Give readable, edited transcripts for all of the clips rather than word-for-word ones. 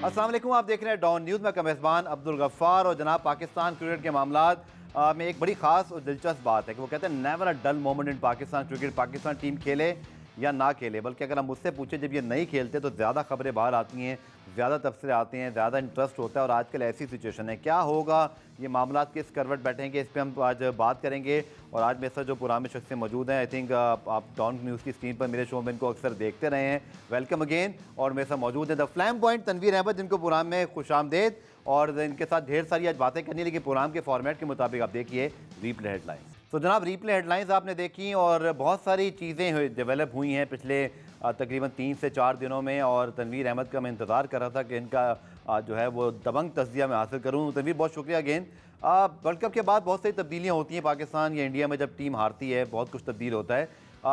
अस्सलाम वालेकुम, आप देख रहे हैं डॉन न्यूज़ में मेज़बान अब्दुल गफ्फार। और जनाब पाकिस्तान क्रिकेट के मामलात में एक बड़ी ख़ास और दिलचस्प बात है कि वो कहते हैं never a dull moment in Pakistan cricket. Pakistan team खेले या ना खेले, बल्कि अगर हम मुझसे पूछे जब ये नहीं खेलते तो ज़्यादा खबरें बाहर आती हैं, ज़्यादा तबसरे आते हैं, ज़्यादा इंटरेस्ट होता है। और आजकल ऐसी सिचुएशन है, क्या होगा, ये मामला किस करवट बैठेंगे, इस पर हम आज बात करेंगे। और आज मेरे साथ जो पुराने शख्स मौजूद हैं, आई थिंक आप डॉन न्यूज़ की स्क्रीन पर मेरे शो में इनको अक्सर देखते रहे हैं, वेलकम अगेन। और मेरे साथ मौजूद हैं the flame point Tanveer Ahmed, जिनको पुरान में खुशामदेद। और इनके साथ ढेर सारी आज बातें करनी, लेकिन प्रोग्राम के फॉर्मेट के मुताबिक आप देखिए रीप्ले हेडलाइंस। तो जनाब रीप्ले हेडलाइंस आपने देखी और बहुत सारी चीज़ें डेवलप हुई हैं पिछले तकरीबन 3 से 4 दिनों में। और तनवीर अहमद का मैं इंतज़ार कर रहा था कि इनका जो है वो दबंग तस्दिया मैं हासिल करूँ। तनवीर, बहुत शुक्रिया अगेन। वर्ल्ड कप के बाद बहुत सारी तब्दीलियाँ होती हैं पाकिस्तान या इंडिया में। जब टीम हारती है बहुत कुछ तब्दील होता है,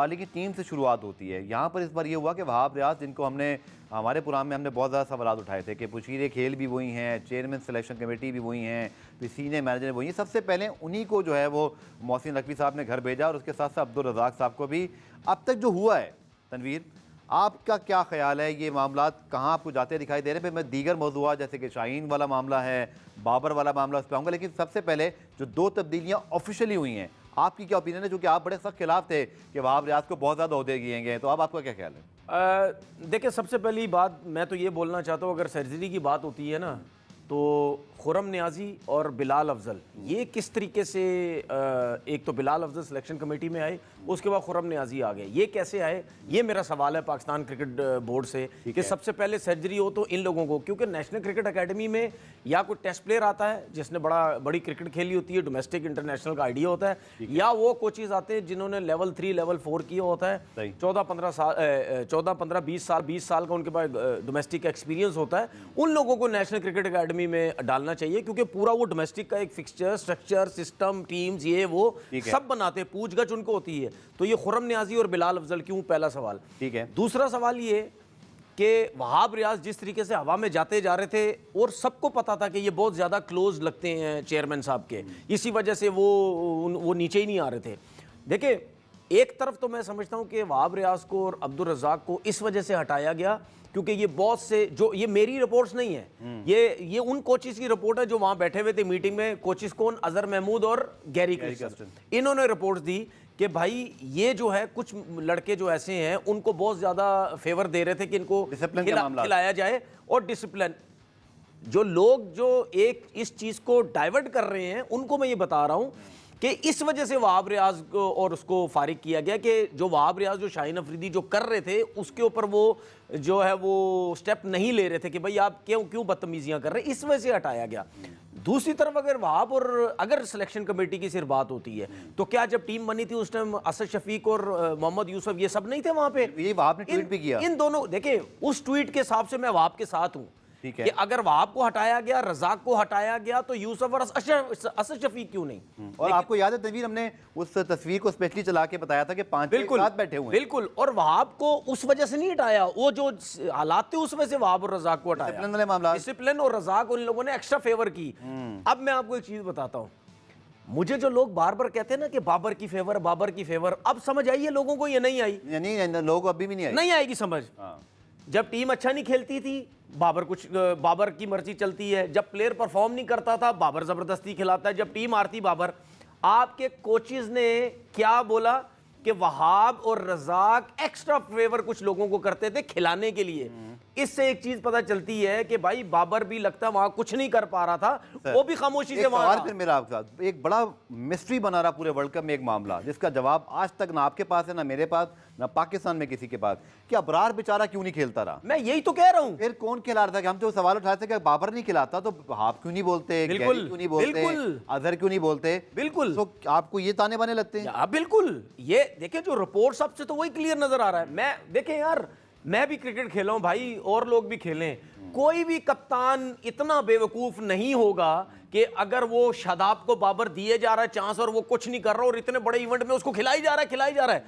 लेकिन टीम से शुरुआत होती है। यहाँ पर इस बार ये हुआ कि वहाब रियाज, जिनको हमने हमारे प्रोग्राम में हमने बहुत ज़्यादा सवाल उठाए थे कि मुशीर खेल भी वही हैं, चेयरमैन सिलेक्शन कमेटी भी वही हैं, फिर सीनियर मैनेजर वही हैं, सबसे पहले उन्हीं को जो है वो मोहसिन नकवी साहब ने घर भेजा और उसके साथ साथ अब्दुल रज़ाक साहब को भी। अब तक जो हुआ है तनवीर, आपका क्या ख्याल है, ये मामला कहाँ आपको जाते दिखाई दे रहे हैं? फिर मैं दीगर मौजूद जैसे कि शाहीन वाला मामला है, बाबर वाला मामला, उस पर आऊँगा। लेकिन सबसे पहले जो 2 तब्दीलियाँ ऑफिशियली हुई हैं, आपकी क्या ओपिनियन है? जो कि आप बड़े सख्त खिलाफ थे कि वहाब रियाज को बहुत ज़्यादा ओहदे दिए गए, तो अब आपका क्या ख्याल है? देखिए, सबसे पहली बात मैं तो ये बोलना चाहता हूँ, अगर सर्जरी की बात होती है ना, तो खुरम नियाज़ी और बिलाल अफजल ये किस तरीके से एक तो बिलाल अफजल सिलेक्शन कमेटी में आए, उसके बाद खुरम नियाज़ी आ गए, ये कैसे आए? ये मेरा सवाल है पाकिस्तान क्रिकेट बोर्ड से कि सबसे पहले सर्जरी हो तो इन लोगों को, क्योंकि नेशनल क्रिकेट अकेडमी में या कोई टेस्ट प्लेयर आता है जिसने बड़ी क्रिकेट खेली होती है, डोमेस्टिक इंटरनेशनल का आइडिया होता है, या वो कोचेज आते हैं जिन्होंने लेवल 3 लेवल 4 किया होता है, 14-15-20 साल का उनके पास डोमेस्टिक एक्सपीरियंस होता है। उन लोगों को नेशनल क्रिकेट अकेडमी में डालना चाहिए, क्योंकि पूरा वो डोमेस्टिक का एक फिक्सचर स्ट्रक्चर सिस्टम टीम्स ये वो सब बनाते हैं, पूछगछ उनको होती है। तो ये खुरम नियाज़ी और बिलाल अफजल क्यों, पहला सवाल। ठीक है। दूसरा सवाल ये कि वहाब रियाज जिस तरीके से हवा में जाते जा रहे थे और सबको पता था कि ये बहुत ज़्यादा क्लोज लगते हैं चेयरमैन साहब के, इसी वजह से वो नीचे ही नहीं आ रहे थे। देखिए, एक तरफ तो मैं समझता हूँ कि वहाब रियाज को और अब्दुल रज़ाक को इस वजह से हटाया गया क्योंकि ये बहुत से, जो ये मेरी रिपोर्ट्स नहीं है, ये उन कोचेस की रिपोर्ट है जो वहां बैठे हुए थे मीटिंग में। कोचेस कौन? अजहर महमूद और गैरी क्रिस्टन। इन्होंने रिपोर्ट्स दी कि भाई ये जो है कुछ लड़के जो ऐसे हैं उनको बहुत ज्यादा फेवर दे रहे थे कि इनको खिलाया जाए। और डिसिप्लिन, जो लोग जो एक इस चीज को डाइवर्ट कर रहे हैं उनको मैं ये बता रहा हूं कि इस वजह से वहाब रियाज को और उसको फारिग किया गया कि जो वहाब रियाज जो शाहीन अफरीदी जो कर रहे थे उसके ऊपर वो जो है वो स्टेप नहीं ले रहे थे कि भाई आप क्यों बदतमीजियां कर रहे हैं, इस वजह से हटाया गया। दूसरी तरफ अगर वहाब और अगर सिलेक्शन कमेटी की सिर्फ बात होती है तो क्या जब टीम बनी थी उस टाइम असद शफीक और मोहम्मद यूसुफ ये सब नहीं थे वहां पे? ये वहाब ने ट्वीट भी किया। इन दोनों, देखिए उस ट्वीट के हिसाब से मैं वहाब के साथ हूं कि अगर वहाब को हटाया गया, रज़ाक को हटाया गया, तो यूसुफ और असद शफीक क्यों नहीं? और आपको याद है तनवीर, हमने उस तस्वीर को स्पेशली चला के बताया था कि 5 एक साथ बैठे हुए हैं। बिल्कुल। और वहाब को उस वजह से नहीं हटाया, वो जो हालात थे उस वजह से वहाब और रज़ाक को हटाया। डिसिप्लिन और रज़ाक उन लोगों ने एक्स्ट्रा फेवर की। अब मैं आपको एक चीज बताता हूं, मुझे जो लोग बार बार कहते हैं ना कि बाबर की फेवर, अब समझ आई है लोगों को? ये नहीं आई, नहीं, लोग अभी भी नहीं आएगी समझ। जब टीम अच्छा नहीं खेलती थी बाबर की मर्जी चलती है, जब प्लेयर परफॉर्म नहीं करता था बाबर जबरदस्ती खिलाता है, जब टीम हारती बाबर। आपके कोचेस ने क्या बोला कि वहाब और रज़ाक एक्स्ट्रा फेवर कुछ लोगों को करते थे खिलाने के लिए। इससे एक चीज पता चलती है कि भाई बाबर भी लगता है वहां कुछ नहीं कर पा रहा था, वो भी खामोशी से वहां। फिर मेरा आपके साथ एक बड़ा मिस्ट्री बना रहा पूरे वर्ल्ड कप में, एक मामला जिसका जवाब आज तक ना आपके पास है, ना मेरे पास, ना पाकिस्तान में किसी के पास, कि अबरार बेचारा क्यों नहीं खेलता रहा। मैं यही तो कह रहा हूं। फिर कौन खिला रहा था? कि हम जो सवाल उठाए थे कि बाबर नहीं खिलाता तो आप क्यों नहीं बोलते, बिल्कुल क्यों नहीं बोलते, अजहर क्यों नहीं बोलते? बिल्कुल। तो आपको ये ताने बाने लगते हैं? बिल्कुल। ये देखिए जो रिपोर्ट सबसे तो वही क्लियर नजर आ रहा है। मैं देखें यार, मैं भी क्रिकेट खेला हूं भाई और लोग भी खेलें, कोई भी कप्तान इतना बेवकूफ नहीं होगा कि अगर वो शादाब को बाबर दिए जा रहा है चांस और वो कुछ नहीं कर रहा और इतने बड़े इवेंट में उसको खिलाई जा रहा है,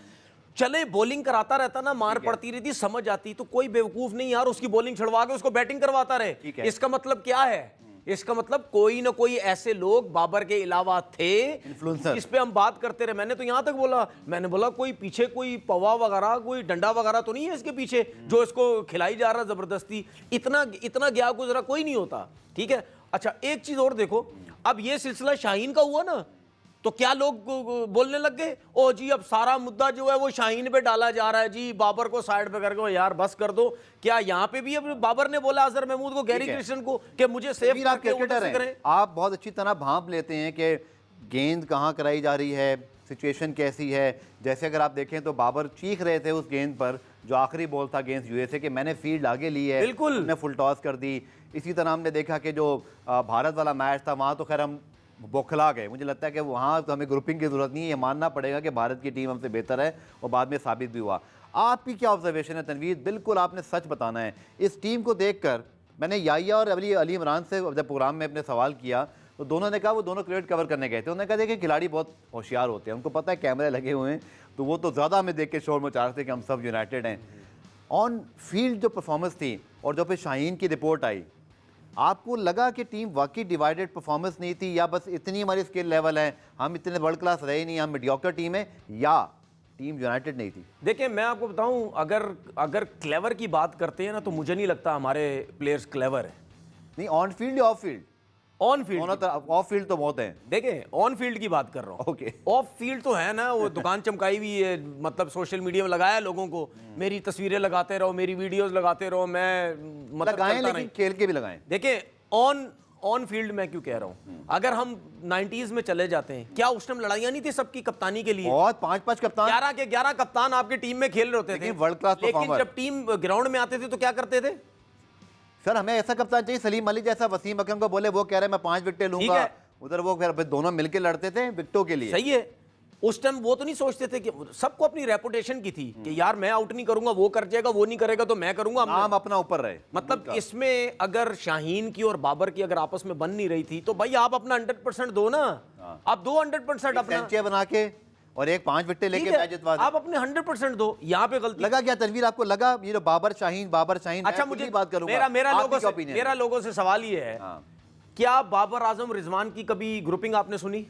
चले बॉलिंग कराता रहता ना, मार पड़ती रहती, समझ आती, तो कोई बेवकूफ नहीं यार उसकी बॉलिंग छुड़वा के उसको बैटिंग करवाता रहे। इसका मतलब क्या है इसका मतलब कोई ना कोई ऐसे लोग बाबर के अलावा थे Influencer। इस पे हम बात करते रहे। मैंने तो यहां तक बोला, मैंने बोला कोई पीछे कोई पवा वगैरह कोई डंडा वगैरह तो नहीं है इसके पीछे जो इसको खिलाई जा रहा जबरदस्ती। इतना इतना गया गुजरा कोई नहीं होता, ठीक है। अच्छा एक चीज और देखो, अब ये सिलसिला शाहीन का हुआ ना, तो क्या लोग बोलने लग गए, ओ जी अब सारा मुद्दा जो है वो शाहीन पे डाला जा रहा है जी, बाबर को साइड पे करके। यार बस कर दो। क्या यहाँ पे भी अब बाबर ने बोला अजहर महमूद को, गैरी क्रिस्टन को, कि मुझे सेफ आप क्रिकेटर हैं, आप बहुत अच्छी तरह भांप लेते हैं कि गेंद कहाँ कराई जा रही है, सिचुएशन कैसी है। जैसे अगर आप देखें तो बाबर चीख रहे थे उस गेंद पर जो आखिरी बॉल था अगेंस्ट यूएसए कि मैंने फील्ड आगे ली है, बिल्कुल हमने फुल टॉस कर दी। इसी तरह हमने देखा कि जो भारत वाला मैच था वहाँ तो खैर हम बौखला गए। मुझे लगता है कि वहाँ तो हमें ग्रुपिंग की ज़रूरत नहीं है, ये मानना पड़ेगा कि भारत की टीम हमसे बेहतर है और बाद में साबित भी हुआ। आपकी क्या ऑब्जर्वेशन है तनवीर? बिल्कुल आपने सच बताना है। इस टीम को देखकर मैंने याहिया और अली इमरान से जब प्रोग्राम में अपने सवाल किया तो दोनों ने कहा वो दोनों क्रिकेट कवर करने गए थे। उन्होंने कहा देखिए खिलाड़ी बहुत होशियार होते हैं, उनको पता है कैमरे लगे हुए हैं, तो वो तो ज़्यादा हमें देख के शोर मचा रहे थे कि हम सब यूनाइटेड हैं। ऑन फील्ड जो परफॉर्मेंस थी और जो फिर शाहीन की रिपोर्ट आई, आपको लगा कि टीम वाकई डिवाइडेड परफॉर्मेंस नहीं थी, या बस इतनी हमारी स्किल लेवल है, हम इतने वर्ल्ड क्लास रहे नहीं, हम मीडियोकर टीम है, या टीम यूनाइटेड नहीं थी? देखिए मैं आपको बताऊं, अगर क्लेवर की बात करते हैं ना, तो मुझे नहीं लगता हमारे प्लेयर्स क्लेवर है। नहीं, ऑन फील्ड या of field? On field, of field तो बहुत हैं। देखिए ऑन फील्ड की बात कर रहा हूँ। ओके। ऑफ फील्ड तो है ना, वो दुकान चमकाई हुई है, मतलब सोशल मीडिया में लगाया लोगों को, मेरी तस्वीरें लगाते रहो, मेरी वीडियोस लगाते रहो, मैं मतलब लगाएं चलता लेकिन नहीं। खेल के भी लगाएं। देखिए ऑन फील्ड मैं क्यों कह रहा हूँ, अगर हम 90s में चले जाते हैं, क्या उस टाइम लड़ाइयाँ नहीं थी सबकी कप्तानी के लिए? और 5-5 कप्तान, 11 के 11 कप्तान आपकी टीम में खेल रहे होते थे, लेकिन वर्ल्ड क्लास लेकिन परफॉर्मर। जब टीम ग्राउंड में आते थे तो क्या करते थे? सर हमें ऐसा कप्तान चाहिए सलीम अली जैसा, वसीम अकरम को बोले वो कह रहे मैं 5 विकेटें लूंगा, उधर वो फिर दोनों मिलकर लड़ते थे विकेटों के लिए। सही है। उस टाइम वो तो नहीं सोचते थे कि सबको अपनी रेपुटेशन की थी कि यार मैं आउट नहीं करूंगा, वो कर जाएगा, वो नहीं करेगा तो मैं करूंगा, नाम अपना ऊपर रहे। मतलब इसमें अगर शाहीन की और बाबर की अगर आपस में बन नहीं रही थी तो भाई आप अपना 100% दो ना, आप दो 100% अपना सेंचुरी बना के और एक 5 विकेटें लेके मैच जितवा दे। आप अपने 100% दो। यहाँ पे गलती लगा क्या तनवीर आपको? लगा ये जो बाबर शाहीन अच्छा मुझे बात करूंगा, मेरा लोगों से सवाल ये है, क्या बाबर आजम रिजवान की कभी ग्रुपिंग आपने सुनी?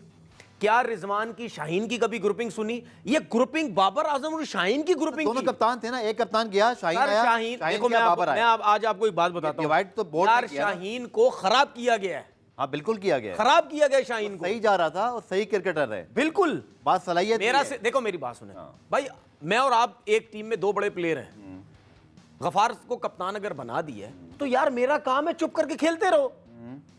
क्या रिजवान की शाहीन की कभी ग्रुपिंग सुनी? ये ग्रुपिंग बाबर आजम और शाहीन की ग्रुपिंग, दोनों कप्तान थे ना, एक कप्तान गया शाहीन आया, शाहीन देखो गया, बाबर आया। मैं आज आपको एक बात बताता हूं, डिवाइड तो बोर्ड यार ने किया ना। शाहीन को खराब किया गया है। हाँ बिल्कुल किया गया, खराब किया गया शाहीन को। सही जा रहा था और सही क्रिकेटर है, बिल्कुल बात सलाहियत मेरा से देखो, मेरी बात सुने भाई, मैं और आप एक टीम में दो बड़े प्लेयर हैं, गफार को कप्तान अगर बना दिया तो यार मेरा काम है चुप करके खेलते रहो,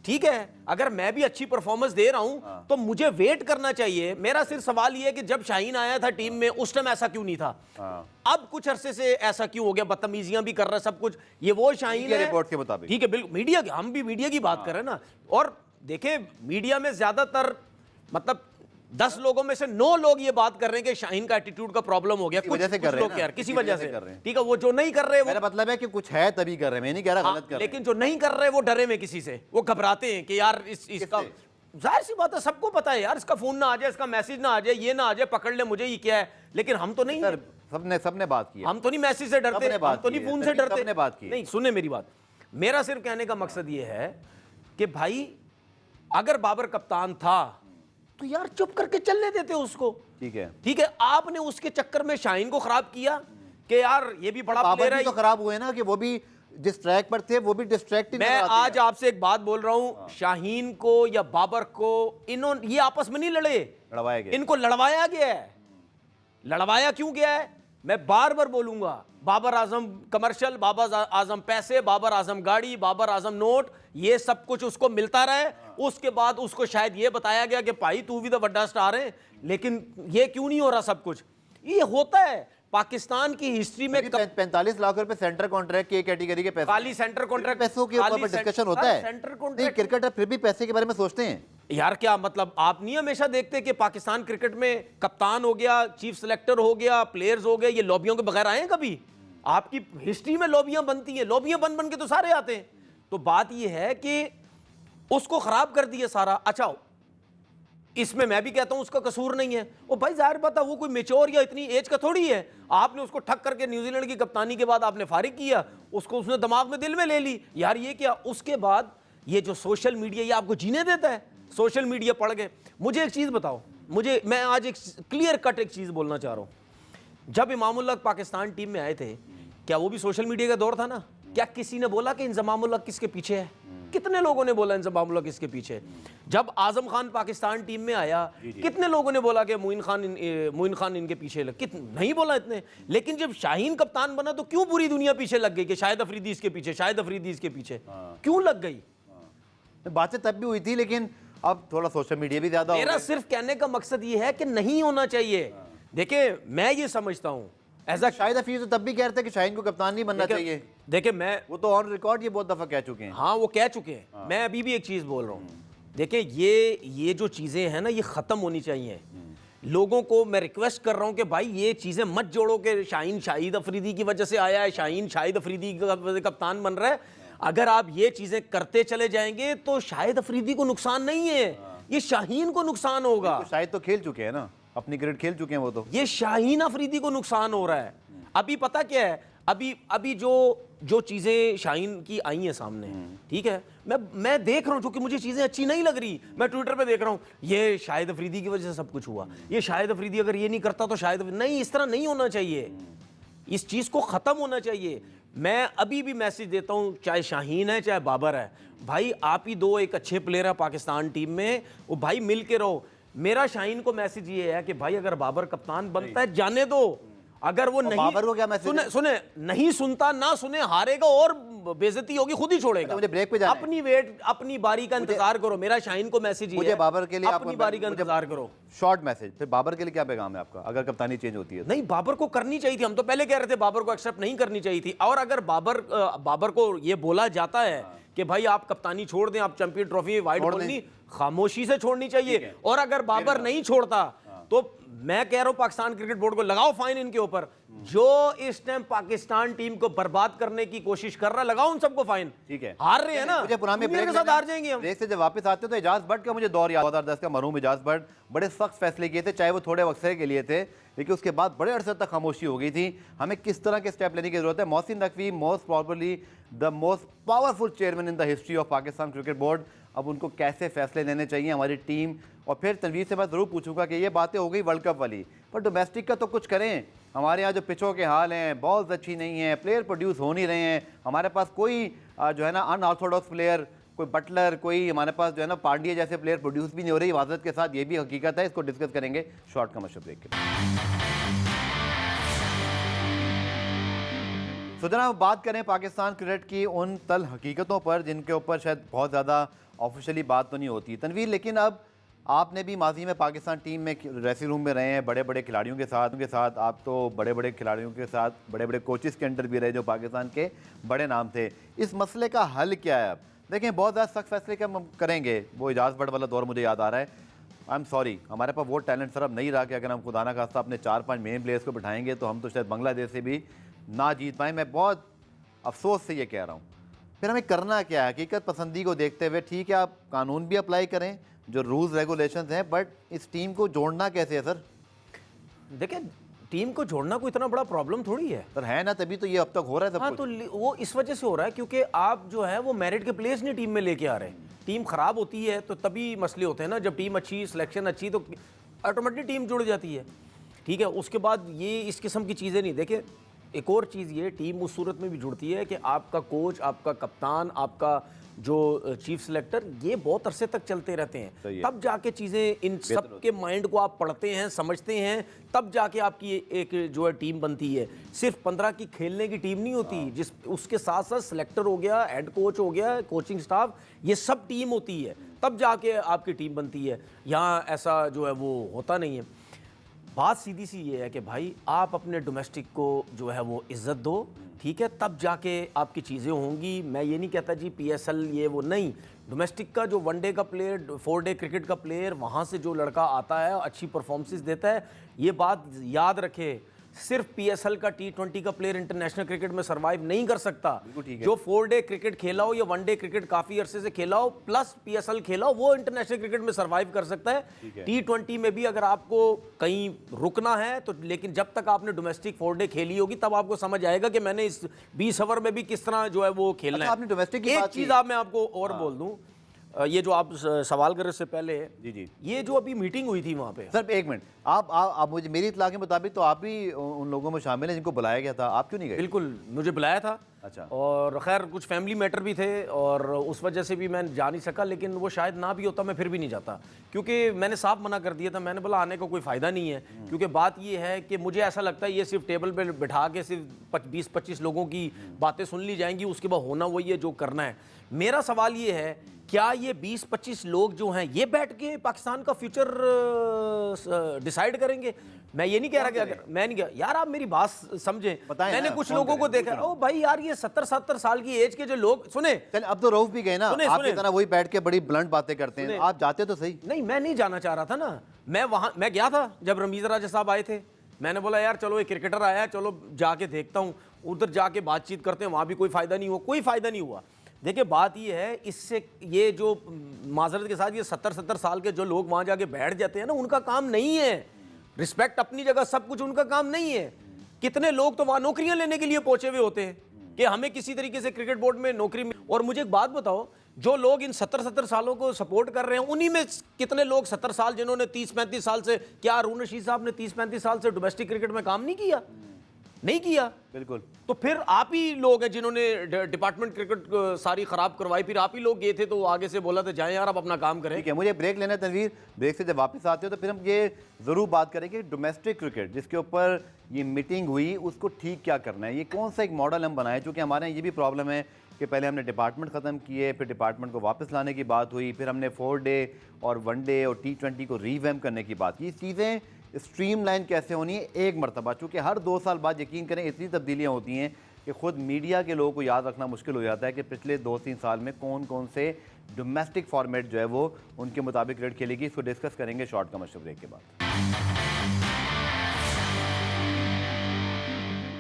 ठीक है। अगर मैं भी अच्छी परफॉर्मेंस दे रहा हूं तो मुझे वेट करना चाहिए। मेरा सिर्फ सवाल यह है कि जब शाहीन आया था टीम में उस टाइम ऐसा क्यों नहीं था, अब कुछ अरसे से ऐसा क्यों हो गया? बदतमीजियां भी कर रहा है सब कुछ, ये वो शाहीन है रिपोर्ट के मुताबिक, ठीक है। बिल्कुल मीडिया, हम भी मीडिया की बात कर रहे हैं ना, और देखें मीडिया में ज्यादातर मतलब 10 लोगों में से 9 लोग ये बात कर रहे हैं कि शाहीन का एटीट्यूड का प्रॉब्लम हो गया, कुछ लोग यार किसी वजह से, ठीक है। वो जो नहीं कर रहे, मेरा मतलब है कि कुछ है तभी कर रहे हैं, मैं नहीं कह रहा गलत कर रहे हैं, लेकिन जो नहीं कर रहे वो डरे में किसी से, वो घबराते हैं कि यार इसका, जाहिर सी बात है सबको पता है यार, इसका फोन ना आ जाए, इसका मैसेज ना आ जाए, ये ना आ जाए, पकड़ ले मुझे, ये क्या है। लेकिन हम तो नहीं, सर सबने बात की, हम तो नहीं मैसेज से डरते, हम तो नहीं फोन से डरते, बात की नहीं। सुने मेरी बात, मेरा सिर्फ कहने का मकसद ये है कि भाई अगर बाबर कप्तान था तो यार चुप करके चलने देते उसको, ठीक है, ठीक है। आपने उसके चक्कर में शाहीन को खराब किया कि यार ये भी बड़ा प्लेयर है, तो खराब हुए ना कि वो भी जिस ट्रैक पर थे वो भी डिस्ट्रैक्टिंग। मैं आज आपसे एक बात बोल रहा हूं, शाहीन को या बाबर को इन्होंने ये आपस में नहीं लड़े, लड़वाया गया, इनको लड़वाया गया है। लड़वाया क्यों गया है मैं बार बार बोलूंगा, बाबर आजम कमर्शियल, बाबर आजम पैसे, बाबर आजम गाड़ी, बाबर आजम नोट, ये सब कुछ उसको मिलता रहे। उसके बाद उसको शायद ये बताया गया कि भाई तू भी तो बड़ा स्टार है, लेकिन ये क्यों नहीं हो रहा सब कुछ? ये होता है पाकिस्तान की हिस्ट्री में। 45 लाख रुपए सेंटर कॉन्ट्रैक्ट की कैटेगरी के पैसे, खाली सेंटर कॉन्ट्रैक्ट, पैसों के ऊपर डिस्कशन होता है। सेंटर नहीं, क्रिकेटर फिर भी पैसे के बारे में सोचते हैं यार। क्या मतलब आप नहीं हमेशा देखते कि पाकिस्तान क्रिकेट में कप्तान हो गया, चीफ सिलेक्टर हो गया, प्लेयर्स हो गए, ये लॉबियों के बगैर आए हैं कभी? आपकी हिस्ट्री में लॉबियां बनती हैं, लॉबियां बन बन के तो सारे आते हैं। तो बात ये है कि उसको खराब कर दिया सारा। अच्छा इसमें मैं भी कहता हूं उसका कसूर नहीं है, वो भाई जाहिर बात है वो कोई मेच्योर या इतनी एज का थोड़ी है। आपने उसको ठक करके न्यूजीलैंड की कप्तानी के बाद आपने फारिग किया उसको, उसने दिमाग में दिल में ले ली यार ये क्या। उसके बाद ये जो सोशल मीडिया ये आपको जीने देता है? सोशल मीडिया पढ़ के मुझे एक चीज़ बताओ, मैं आज एक क्लियर कट एक चीज़ बोलना चाह रहा हूँ। जब इमामुल हक पाकिस्तान टीम में आए थे, क्या वो भी सोशल मीडिया का दौर था ना? क्या किसी ने बोला कि इंजमामुल हक किसके पीछे है? कितने लोगों ने बोला इंजमामुल हक किसके पीछे है? जब आजम खान पाकिस्तान टीम में आया, कितने लोगों ने बोला कि मोइन खान इनके पीछे नहीं बोला इतने। लेकिन जब शाहीन कप्तान बना तो क्यों पूरी दुनिया पीछे लग गई कि शाहिद अफरीदी इसके पीछे, शाहिद अफरीदी इसके पीछे? क्यों लग गई? बातें तब भी हुई थी, लेकिन अब थोड़ा सोशल मीडिया भी ज्यादा हो मेरा गया। सिर्फ कहने का मकसद ये है कि नहीं होना चाहिए। देखिए मैं ये समझता हूँ एज शाहिद हफीज तो तब भी कह रहे थे कि शाहीन को कप्तान नहीं बनना चाहिए। देखिए मैं वो तो ऑन रिकॉर्ड ये बहुत दफा कह चुके हैं। हाँ वो कह चुके हैं। मैं अभी भी एक चीज बोल रहा हूँ, देखिए ये जो चीजें हैं ना ये खत्म होनी चाहिए। लोगों को मैं रिक्वेस्ट कर रहा हूँ कि भाई ये चीजें मत जोड़ो कि शाहीन शाहिद अफरीदी की वजह से आया है, शाहीन शाहिद अफरीदी का कप्तान बन रहा है। अगर आप ये चीजें करते चले जाएंगे तो शाहिद अफरीदी को नुकसान नहीं है, ये शाहीन को नुकसान होगा। तो शाहिद तो खेल चुके हैं ना, अपनी क्रिकेट खेल चुके हैं वो तो। ये शाहीन अफरीदी को नुकसान हो रहा है। अभी पता क्या है, अभी जो चीजें शाहीन की आई हैं सामने, ठीक है, मैं देख रहा हूं, क्योंकि मुझे चीजें अच्छी नहीं लग रही। मैं ट्विटर पे देख रहा हूं ये शाहिद अफरीदी की वजह से सब कुछ हुआ, ये शाहिद अफरीदी अगर ये नहीं करता तो शाहिद नहीं, इस तरह नहीं होना चाहिए। इस चीज को खत्म होना चाहिए। मैं अभी भी मैसेज देता हूं, चाहे शाहीन है चाहे बाबर है, भाई आप ही दो एक अच्छे प्लेयर है पाकिस्तान टीम में, वो भाई मिल के रहो। मेरा शाहीन को मैसेज ये है कि भाई अगर बाबर कप्तान बनता है जाने दो, अगर वो नहीं, बाबर को क्या मैसेज है? सुने नहीं सुनता ना सुने, हारेगा और बेइज्जती होगी, खुद ही छोड़ेगा। मुझे ब्रेक पे जाना है। अपनी बारी का इंतजार करो। मेरा शाहीन को मैसेज ये मुझे है, बाबर के लिए अपनी बारी का इंतजार करो। शॉर्ट मैसेज, फिर बाबर के लिए क्या पैगाम है आपका अगर कप्तानी चेंज होती है? नहीं, बाबर को करनी चाहिए थी। हम तो पहले कह रहे थे बाबर को एक्सेप्ट नहीं करनी चाहिए थी। और अगर बाबर को ये बोला जाता है कि भाई आप कप्तानी छोड़ दें, आप चैंपियन ट्रॉफी वाइट बॉल नहीं, खामोशी से छोड़नी चाहिए। और अगर बाबर नहीं छोड़ता तो मैं कह रहा हूं पाकिस्तान क्रिकेट बोर्ड को लगाओ फाइन इनके ऊपर, जो इस टाइम पाकिस्तान टीम को बर्बाद करने की कोशिश कर रहा है, लगाओ उन सबको फाइन। ठीक है, हार रहे हैं ना, मुझे पुराने दुनिया के साथ हार जाएंगे हम। ब्रेक से जब वापस आते हो तो एजाज भट्ट का मुझे दौर याद, 2010 का मरहूम एजाज भट्ट बड़े सख्त फैसले किए थे, चाहे वो थोड़े वक्त के लिए थे, लेकिन उसके बाद बड़े अरसे तक खामोशी हो गई थी। हमें किस तरह के स्टेप लेने की जरूरत है? Mohsin Naqvi most probably the most powerful chairman in the history of Pakistan cricket board, अब उनको कैसे फैसले लेने चाहिए हमारी टीम? और फिर तनवीर से मैं ज़रूर पूछूंगा कि ये बातें हो गई वर्ल्ड कप वाली, पर डोमेस्टिक का तो कुछ करें। हमारे यहाँ जो पिचों के हाल हैं, बॉल्स अच्छी नहीं हैं, प्लेयर प्रोड्यूस हो नहीं रहे हैं, हमारे पास कोई जो है ना अनऑर्थोडॉक्स प्लेयर, कोई बटलर, कोई हमारे पास जो है ना पांड्या जैसे प्लेयर प्रोड्यूस भी नहीं हो रही हिफाजत के साथ, ये भी हकीकत है। इसको डिस्कस करेंगे शॉर्ट कमर्शियल ब्रेक के बाद। तो जनाब बात करें पाकिस्तान क्रिकेट की उन तल हकीकतों पर जिनके ऊपर शायद बहुत ज़्यादा ऑफिशियली बात तो नहीं होती तनवीर, लेकिन अब आपने भी माजी में पाकिस्तान टीम में ड्रेसिंग रूम में रहे हैं, बड़े बड़े खिलाड़ियों के साथ आप तो बड़े बड़े खिलाड़ियों के साथ बड़े बड़े कोचेस के अंडर भी रहे जो पाकिस्तान के बड़े नाम थे। इस मसले का हल क्या है? अब देखें बहुत ज़्यादा सख्त फैसले क्या हम करेंगे, वो एजाज भट्ट वाला दौर मुझे याद आ रहा है। आई एम सॉरी, हमारे पास वो टैलेंट सर अब नहीं रहा कि अगर हम खुदा ना खास्ता अपने 4-5 मेन प्लेयर्स को बिठाएंगे तो हम तो शायद बांग्लादेश से भी ना जीत पाएँ। मैं बहुत अफसोस से ये कह रहा हूँ। फिर हमें करना क्या है? हकीकत पसंदी को देखते हुए ठीक है आप कानून भी अप्लाई करें जो रूल्स रेगुलेशंस हैं, बट इस टीम को जोड़ना कैसे है सर? देखिए टीम को जोड़ना कोई इतना बड़ा प्रॉब्लम थोड़ी है सर, है ना, तभी तो ये अब तक हो रहा है सब हाँ कुछ। तो वो इस वजह से हो रहा है क्योंकि आप जो है वो मेरिट के प्लेयर्स नहीं टीम में लेके आ रहे। टीम खराब होती है तो तभी मसले होते हैं ना, जब टीम अच्छी, सिलेक्शन अच्छी तो ऑटोमेटिक टीम जुड़ जाती है। ठीक है, उसके बाद ये इस किस्म की चीज़ें नहीं। देखिए एक और चीज़, ये टीम उस सूरत में भी जुड़ती है कि आपका कोच, आपका कप्तान, आपका जो चीफ सिलेक्टर, ये बहुत अरसे तक चलते रहते हैं, तब जाके चीज़ें इन सब के माइंड को आप पढ़ते हैं, समझते हैं, तब जाके आपकी एक जो है टीम बनती है। सिर्फ 15 की खेलने की टीम नहीं होती, जिस उसके साथ साथ सिलेक्टर हो गया, हेड कोच हो गया, कोचिंग स्टाफ, ये सब टीम होती है, तब जाके आपकी टीम बनती है। यहाँ ऐसा जो है वो होता नहीं है। बात सीधी सी ये है कि भाई आप अपने डोमेस्टिक को जो है वो इज़्ज़त दो, ठीक है, तब जाके आपकी चीज़ें होंगी। मैं ये नहीं कहता जी PSL ये वो नहीं, डोमेस्टिक का जो वनडे का प्लेयर, 4 डे क्रिकेट का प्लेयर, वहाँ से जो लड़का आता है अच्छी परफॉर्मेंस देता है, ये बात याद रखे। सिर्फ पीएसएल का T20 का प्लेयर इंटरनेशनल क्रिकेट में सरवाइव नहीं कर सकता। ठीक है। जो 4 डे क्रिकेट खेला हो या 1 डे क्रिकेट काफी अरसे से खेला हो प्लस पीएसएल खेला हो, वो इंटरनेशनल क्रिकेट में सरवाइव कर सकता है। T20 में भी अगर आपको कहीं रुकना है तो, लेकिन जब तक आपने डोमेस्टिक 4 डे खेली होगी तब आपको समझ आएगा कि मैंने इस 20 ओवर में भी किस तरह जो है वो खेलना अच्छा, है। आपने डोमेस्टिक की एक बात चीज की। आप मैं आपको और बोल दूं, ये जो आप सवाल कर से पहले, जी ये जो अभी मीटिंग हुई थी वहां पे, सर एक मिनट, आप मुझे, मेरी इत्तला के मुताबिक तो आप भी उन लोगों में शामिल हैं जिनको बुलाया गया था, आप क्यों नहीं गए? बिल्कुल मुझे बुलाया था। अच्छा। और खैर कुछ फैमिली मैटर भी थे और उस वजह से भी मैं जा नहीं सका, लेकिन वो शायद ना भी होता मैं फिर भी नहीं जाता, क्योंकि मैंने साफ मना कर दिया था। मैंने बोला आने का कोई फ़ायदा नहीं है, क्योंकि बात ये है कि मुझे ऐसा लगता है ये सिर्फ टेबल पे बिठा के सिर्फ 20-25 लोगों की बातें सुन ली जाएंगी, उसके बाद होना वही है जो करना है। मेरा सवाल ये है, क्या ये 20-25 लोग जो हैं ये बैठ के पाकिस्तान का फ्यूचर डिसाइड करेंगे? मैं ये नहीं कह रहा कि अगर मैं नहीं कह यार, आप मेरी बात समझें। बताएं मैंने ना, कुछ कौन लोगों को करें? देखा, ओ भाई यार ये 70-70 साल की एज के जो लोग, सुने चल अब तो रऊफ भी गए ना, सुने, आपकी सुने। तरह वही बैठ के बड़ी ब्लंट बातें करते हैं, सुने। आप जाते तो सही। नहीं, मैं नहीं जाना चाह रहा था ना। मैं गया था जब रमीज राजा साहब आए थे, मैंने बोला यार चलो एक क्रिकेटर आया है, चलो जाके देखता हूँ, उधर जाके बातचीत करते हैं, वहाँ भी कोई फ़ायदा नहीं हुआ, कोई फ़ायदा नहीं हुआ। देखिए बात ये है, इससे ये जो माजरत के साथ ये 70-70 साल के जो लोग वहाँ जाके बैठ जाते हैं ना, उनका काम नहीं है। रिस्पेक्ट अपनी जगह, सब कुछ, उनका काम नहीं है। कितने लोग तो वहाँ नौकरियां लेने के लिए पहुंचे हुए होते हैं कि हमें किसी तरीके से क्रिकेट बोर्ड में नौकरी मिल। और मुझे एक बात बताओ, जो लोग इन 70-70 सालों को सपोर्ट कर रहे हैं, उन्हीं में कितने लोग 70 साल, जिन्होंने 30-35 साल से, क्या अरुण रशीद साहब ने 30-35 साल से डोमेस्टिक क्रिकेट में काम नहीं किया? नहीं किया। बिल्कुल। तो फिर आप ही लोग हैं जिन्होंने डिपार्टमेंट क्रिकेट सारी खराब करवाई, फिर आप ही लोग गए थे तो आगे से बोला था जाएं यार आप अपना काम करें। ठीक है, मुझे ब्रेक लेना है तनवीर, ब्रेक से जब वापस आते हो तो फिर हम ये ज़रूर बात करेंगे डोमेस्टिक क्रिकेट जिसके ऊपर ये मीटिंग हुई, उसको ठीक क्या करना है, ये कौन सा एक मॉडल हम बनाएं, क्योंकि हमारे यहाँ ये भी प्रॉब्लम है कि पहले हमने डिपार्टमेंट ख़त्म किए, फिर डिपार्टमेंट को वापस लाने की बात हुई, फिर हमने 4 डे और 1 डे और T20 को रीवैम्प करने की बात की। चीज़ें स्ट्रीमलाइन कैसे होनी है एक मरतबा, चूँकि हर 2 साल बाद यकीन करें इतनी तब्दीलियाँ होती हैं कि ख़ुद मीडिया के लोगों को याद रखना मुश्किल हो जाता है कि पिछले 2-3 साल में कौन कौन से डोमेस्टिक फॉर्मेट जो है वो उनके मुताबिक क्रिकेट खेलेगी। इसको डिस्कस करेंगे शॉर्ट कमर्शियल ब्रेक के बाद।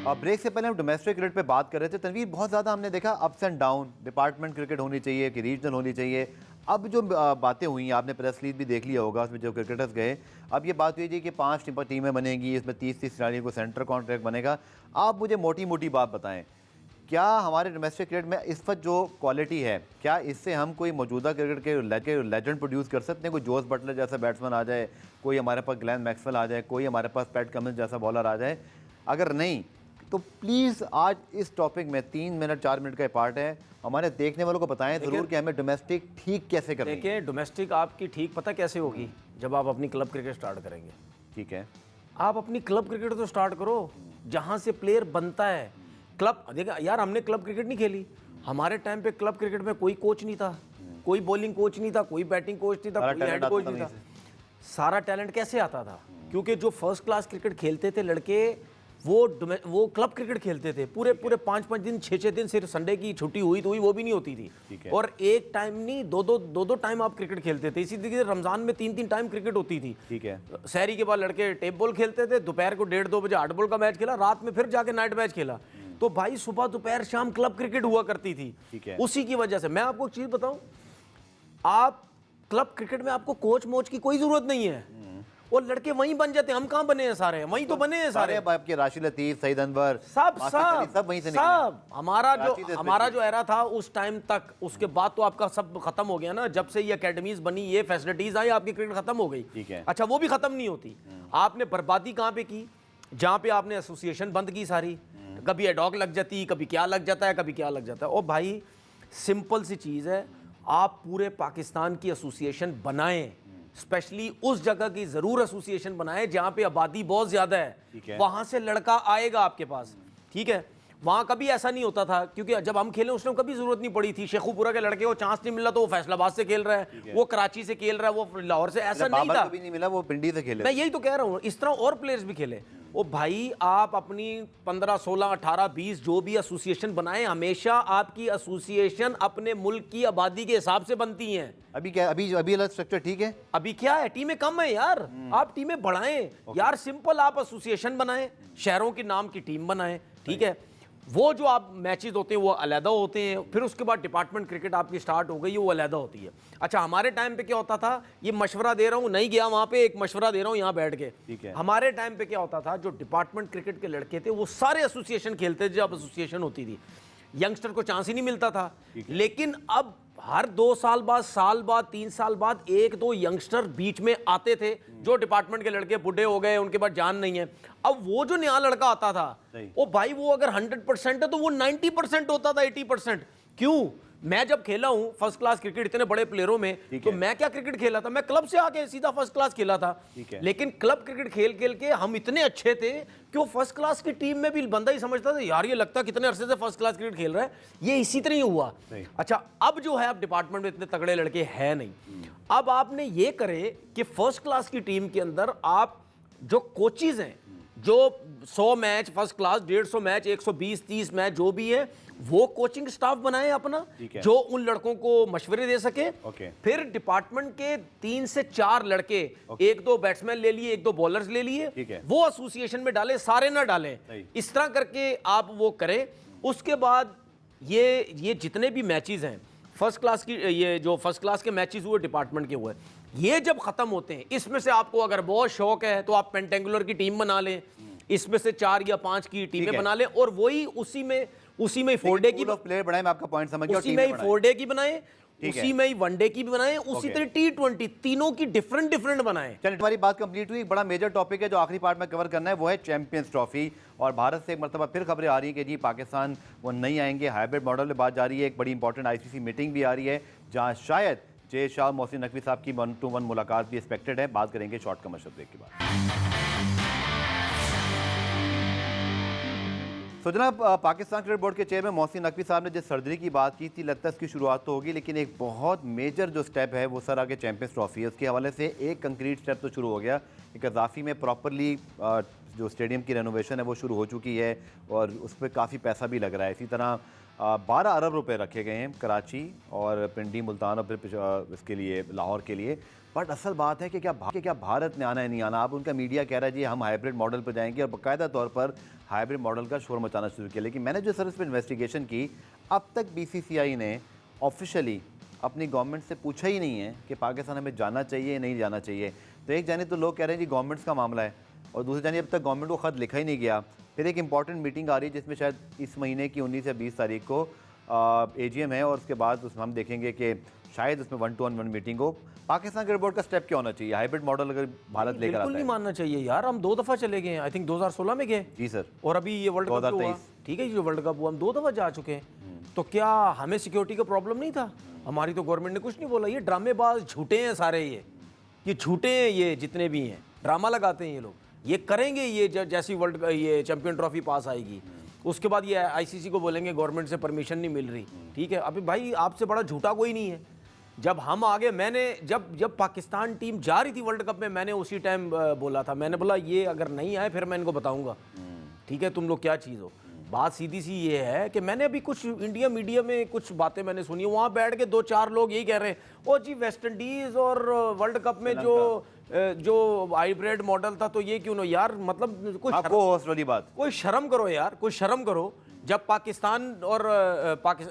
अब ब्रेक से पहले हम डोमेस्टिक क्रिकेट पे बात कर रहे थे तनवीर, बहुत ज़्यादा हमने देखा ups and down, department cricket होनी चाहिए कि रीजनल होनी चाहिए। अब जो बातें हुई, आपने प्रेस रिलीज भी देख लिया होगा, उसमें जो क्रिकेटर्स गए, अब ये बात हुई जी कि 5 टीमें बनेंगी, इसमें 30-30 खिलाड़ियों को सेंटर कॉन्ट्रैक्ट बनेगा। आप मुझे मोटी मोटी बात बताएं, क्या हमारे डोमेस्टिक क्रिकेट में इस वक्त जो क्वालिटी है, क्या इससे हम कोई मौजूदा क्रिकेट के लेजेंड प्रोड्यूस कर सकते हैं? कोई जोस बटलर जैसा बैट्समैन आ जाए, कोई हमारे पास ग्लेन मैक्सवेल आ जाए, कोई हमारे पास पैट कमिंस जैसा बॉलर आ जाए? अगर नहीं तो प्लीज़ आज इस टॉपिक में 3 मिनट 4 मिनट का पार्ट है, हमारे देखने वालों को बताएं ज़रूर कि हमें डोमेस्टिक ठीक कैसे करनी है। देखिए डोमेस्टिक आपकी ठीक पता कैसे होगी, जब आप अपनी क्लब क्रिकेट स्टार्ट करेंगे। ठीक है, आप अपनी क्लब क्रिकेट तो स्टार्ट करो जहां से प्लेयर बनता है। क्लब देखा यार, हमने क्लब क्रिकेट नहीं खेली, हमारे टाइम पे क्लब क्रिकेट में कोई कोच नहीं था, कोई बॉलिंग कोच नहीं था, कोई बैटिंग कोच नहीं था, कोई हेड कोच नहीं था। सारा टैलेंट कैसे आता था? क्योंकि जो फर्स्ट क्लास क्रिकेट खेलते थे लड़के, वो क्लब क्रिकेट खेलते थे पूरे 5-5 दिन 6-6 दिन, सिर्फ संडे की छुट्टी हुई तो हुई, वो भी नहीं होती थी। और एक टाइम नहीं, दो टाइम आप क्रिकेट खेलते थे। इसी तरीके से रमजान में 3-3 टाइम क्रिकेट होती थी। ठीक है, शहरी के बाद लड़के टेप बॉल खेलते थे, दोपहर को 1:30-2 बजे 8 बॉल का मैच खेला, रात में फिर जाके नाइट मैच खेला। तो भाई सुबह दोपहर शाम क्लब क्रिकेट हुआ करती थी। ठीक है। उसी की वजह से मैं आपको एक चीज बताऊं, आप क्लब क्रिकेट में आपको कोच मोच की कोई जरूरत नहीं है, वो लड़के वहीं बन जाते हैं। हम कहाँ बने हैं? सारे वहीं तो बने हैं सारे। आपके राशिद लतीफ, सईद अनवर, सब वहीं से सब हमारा जो एरा था उस टाइम तक, उसके बाद तो आपका सब खत्म हो गया ना। जब से ये एकेडमीज बनी, ये फैसिलिटीज आई, आपकी क्रिकेट खत्म हो गई। ठीक है। अच्छा, वो भी खत्म नहीं होती। आपने बर्बादी कहाँ पे की? जहाँ पे आपने एसोसिएशन बंद की सारी, कभी एडॉक लग जाती, कभी क्या लग जाता है, कभी क्या लग जाता है। और भाई सिंपल सी चीज़ है, आप पूरे पाकिस्तान की एसोसिएशन बनाएं, स्पेशली उस जगह की जरूर एसोसिएशन बनाएं जहां पे आबादी बहुत ज्यादा है, वहां से लड़का आएगा आपके पास। ठीक है, वहां कभी ऐसा नहीं होता था, क्योंकि जब हम खेले उस टाइम कभी जरूरत नहीं पड़ी थी। शेखुपुरा के लड़के को चांस नहीं मिला तो वो फैसलाबाद से खेल रहा है, वो कराची से खेल रहा है, वो लाहौर से, ऐसा नहीं बाबर था। को भी नहीं मिला, वो पिंडी से खेले। मैं यही तो कह रहा हूँ, इस तरह और प्लेयर्स भी खेले। ओ भाई, आप अपनी 15, 16, 18, 20 जो भी एसोसिएशन बनाए, हमेशा आपकी एसोसिएशन अपने मुल्क की आबादी के हिसाब से बनती हैं। अभी क्या, अभी अलग स्ट्रक्चर ठीक है? अभी क्या है, टीमें कम है यार, आप टीमें बढ़ाएं यार। सिंपल, आप एसोसिएशन बनाएं, शहरों के नाम की टीम बनाएं, ठीक है। वो जो आप मैचेस होते हैं वो अलहदा होते हैं, फिर उसके बाद डिपार्टमेंट क्रिकेट आपकी स्टार्ट हो गई, वो अलहदा होती है। अच्छा, हमारे टाइम पे क्या होता था, ये मशवरा दे रहा हूँ, नहीं गया वहां पे, एक मशवरा दे रहा हूँ यहाँ बैठ के। ठीक है। हमारे टाइम पे क्या होता था, जो डिपार्टमेंट क्रिकेट के लड़के थे वो सारे एसोसिएशन खेलते थे जब एसोसिएशन होती थी। यंगस्टर को चांस ही नहीं मिलता था। लेकिन अब हर 2 साल बाद, साल बाद, 3 साल बाद 1-2 यंगस्टर बीच में आते थे, जो डिपार्टमेंट के लड़के बूढ़े हो गए, उनके पास जान नहीं है। अब वो जो नया लड़का आता था, वो भाई वो अगर 100% है तो वो 90% होता था, 80%। क्यों? मैं जब खेला हूं फर्स्ट क्लास क्रिकेट इतने बड़े प्लेयरों में, तो मैं क्या क्रिकेट खेला था, मैं क्लब से आके सीधा फर्स्ट क्लास खेला था। लेकिन क्लब क्रिकेट खेल खेल के हम इतने अच्छे थे कि वो फर्स्ट क्लास की टीम में भी बंदा ही समझता था यार ये लगता कितने अरसे से फर्स्ट क्लास क्रिकेट खेल रहा है, ये इसी तरह ही हुआ। अच्छा, अब जो है, अब डिपार्टमेंट में इतने तगड़े लड़के हैं नहीं। अब आपने ये करे कि फर्स्ट क्लास की टीम के अंदर आप जो कोचिज हैं, जो 100 match first class, 150 match, 120-30 match जो भी है, वो कोचिंग स्टाफ बनाए अपना, जो उन लड़कों को मशवरे दे सके। फिर डिपार्टमेंट के 3 से 4 लड़के, 1-2 बैट्समैन ले लिए, 1-2 बॉलर्स ले लिए, वो एसोसिएशन में डाले, सारे ना डालें, इस तरह करके आप वो करें। उसके बाद ये जितने भी मैचेस हैं फर्स्ट क्लास की, ये जो फर्स्ट क्लास के मैचेस हुए डिपार्टमेंट के हुए, ये जब खत्म होते हैं, इसमें से आपको अगर बहुत शौक है तो आप पेंटेंगुलर की टीम बना लें, इसमें से 4 या 5 की टीमें बना लें, और वही उसी में 4 डे की प्लेयर बनाए। मैं आपका पॉइंट समझ गया। उसी में ही 4 डे की बनाए, उसी में ही 1 डे की भी बनाए, उसी तरह T20 तीनों की डिफरेंट बनाए। चलिए, हमारी बात कंप्लीट हुई। बड़ा मेजर टॉपिक है जो आखिरी पार्ट में कवर करना है, वो है चैंपियंस ट्रॉफी। और भारत से एक मरतबा फिर खबरें आ रही हैं कि जी पाकिस्तान वो नहीं आएंगे। हाइब्रिड मॉडल में बात जा रही है। एक बड़ी इंपॉर्टेंट ICC मीटिंग भी आ रही है, जहाँ शायद जे शाह मोहसिन नकवी साहब की 1-to-1 मुलाकात भी एक्सपेक्टेड है। बात करेंगे शॉर्ट कमर्शियल ब्रेक के बाद। तो जनाब, पाकिस्तान क्रिकेट बोर्ड के चेयरमैन मोहसिन नकवी साहब ने जिस सर्जरी की बात की थी, लगता है इसकी शुरुआत तो होगी, लेकिन एक बहुत मेजर जो स्टेप है वो सर आगे चैंपियंस ट्रॉफी है, उसके हवाले से एक कंक्रीट स्टेप तो शुरू हो गया। एक अजाफी में प्रॉपरली जो स्टेडियम की रेनोवेशन है वो शुरू हो चुकी है, और उस पर काफ़ी पैसा भी लग रहा है। इसी तरह 12 अरब रुपए रखे गए हैं कराची और पिंडी, मुल्तान और फिर इसके लिए लाहौर के लिए। बट असल बात है कि क्या भारत में आना है नहीं आना। अब उनका मीडिया कह रहा है जी हम हाइब्रिड मॉडल पर जाएंगे, और बाकायदा तौर पर हाइब्रिड मॉडल का शोर मचाना शुरू किया। लेकिन मैंने जो सर इस पर इन्वेस्टिगेशन की, अब तक BCCI ने ऑफिशियली अपनी गवर्नमेंट से पूछा ही नहीं है कि पाकिस्तान हमें जाना चाहिए नहीं जाना चाहिए। तो एक जानिब तो लोग कह रहे हैं जी गवर्नमेंट्स का मामला है, और दूसरी जानिब अब तक गवर्नमेंट को ख़त लिखा ही नहीं गया। फिर एक इंपॉर्टेंट मीटिंग आ रही है जिसमें शायद इस महीने की 19 या 20 तारीख को AGM है, और उसके बाद उसमें हम देखेंगे कि शायद उसमें 1-to-1 मीटिंग हो। पाकिस्तान क्रिकेट बोर्ड का स्टेप क्या होना चाहिए? हाइब्रिड मॉडल अगर भारत लेकर आता है, बिल्कुल नहीं मानना चाहिए यार। हम 2 दफ़ा चले गए, आई थिंक 2016 में गए जी सर, और अभी ये वर्ल्ड कप हुआ, ठीक है, ये वर्ल्ड कप हुआ, हम 2 दफ़ा जा चुके हैं। तो क्या हमें सिक्योरिटी का प्रॉब्लम नहीं था? हमारी तो गवर्नमेंट ने कुछ नहीं बोला। ये ड्रामेबाज झूठे हैं सारे, ये झूठे हैं, ये जितने भी हैं ड्रामा लगाते हैं ये लोग। ये करेंगे, ये जैसी ये चैंपियन ट्रॉफी पास आएगी उसके बाद ये ICC को बोलेंगे गवर्नमेंट से परमिशन नहीं मिल रही। ठीक है, अभी भाई आपसे बड़ा झूठा कोई नहीं है। जब हम आगे, मैंने जब पाकिस्तान टीम जा रही थी वर्ल्ड कप में, मैंने उसी टाइम बोला था, मैंने बोला ये अगर नहीं आए फिर मैं इनको बताऊंगा, ठीक है, तुम लोग क्या चीज़ हो। बात सीधी सी ये है कि मैंने अभी कुछ इंडिया मीडिया में कुछ बातें मैंने सुनी, वहाँ बैठ के 2-4 लोग यही कह रहे हैं, ओ जी वेस्ट इंडीज़ और वर्ल्ड कप में जो हाइब्रिड मॉडल था तो ये क्यों ना यार, मतलब कोई शर्म करो यार, कोई शर्म करो। जब पाकिस्तान और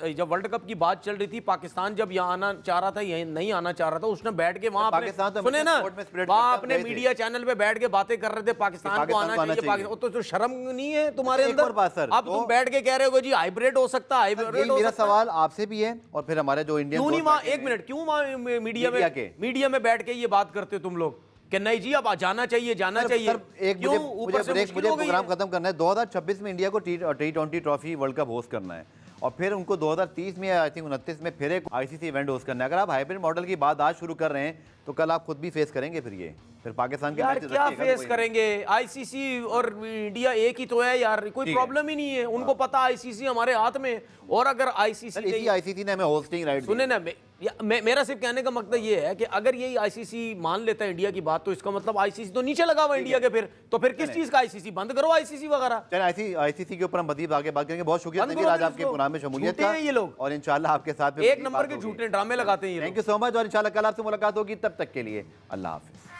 जब वर्ल्ड कप की बात चल रही थी, पाकिस्तान जब यहाँ आना चाह रहा था, यहीं नहीं आना चाह रहा था, उसने बैठ के वहाँ सुने ना, वहाँ अपने मीडिया चैनल पे बैठ के बातें कर रहे थे पाकिस्तान को आना चाहिए, पाकिस्तान। तो शर्म नहीं है तुम्हारे अंदर? अब तुम बैठ के कह रहे हो जी हाइब्रिड हो सकता है, हाइब्रिड। मेरा सवाल आपसे भी है और फिर हमारे जो इंडियन, क्यों नहीं वहाँ, एक मिनट, क्यों वहाँ मीडिया में बैठ के ये बात करते हो तुम लोग कि नहीं जी अब जाना चाहिए, जाना चाहिए? क्यों? मुझे प्रोग्राम खत्म करना है। 2026 में इंडिया को T20 trophy world cup host करना है, और फिर उनको 2030 में, आई थिंक 29 में फिर एक ICC इवेंट होस्ट करना है। अगर आप हाइब्रिड मॉडल की बात आज शुरू कर रहे हैं तो कल आप खुद भी फेस करेंगे फिर ये। फिर पाकिस्तान के यार मैचेस क्या रखिएगा तो फेस कोई करेंगे? आईसीसी और इंडिया एक ही तो है यार, कोई प्रॉब्लम ही नहीं है। उनको पता आईसीसी हमारे हाथ में, और अगर आईसीसी नहीं। इसी आईसीसी ने हमें होस्टिंग राइट सुने ना, मेरा सिर्फ कहने का मकसद ये है कि अगर यही आईसीसी मान लेता है इंडिया की बात, तो इसका मतलब आईसीसी तो नीचे लगा हुआ इंडिया के, फिर किस चीज का आईसीसी? बंद करो आईसीसी वगैरह। चलिए आईसीसी के ऊपर हम मजीद आगे बात करेंगे। बहुत शुक्रिया बंद तनवीर करो आज फिर आपके उसको। प्रोग्राम में शमूलियत झूठे का, हैं ये लोग। और इंशाल्लाह आपके साथ एक नंबर के झूठे ड्रामे लगाते हैं ये लोग। थैंक यू सो मच, और इंशाल्लाह कल आपसे मुलाकात होगी। तब तक के लिए अल्लाह हाफिज।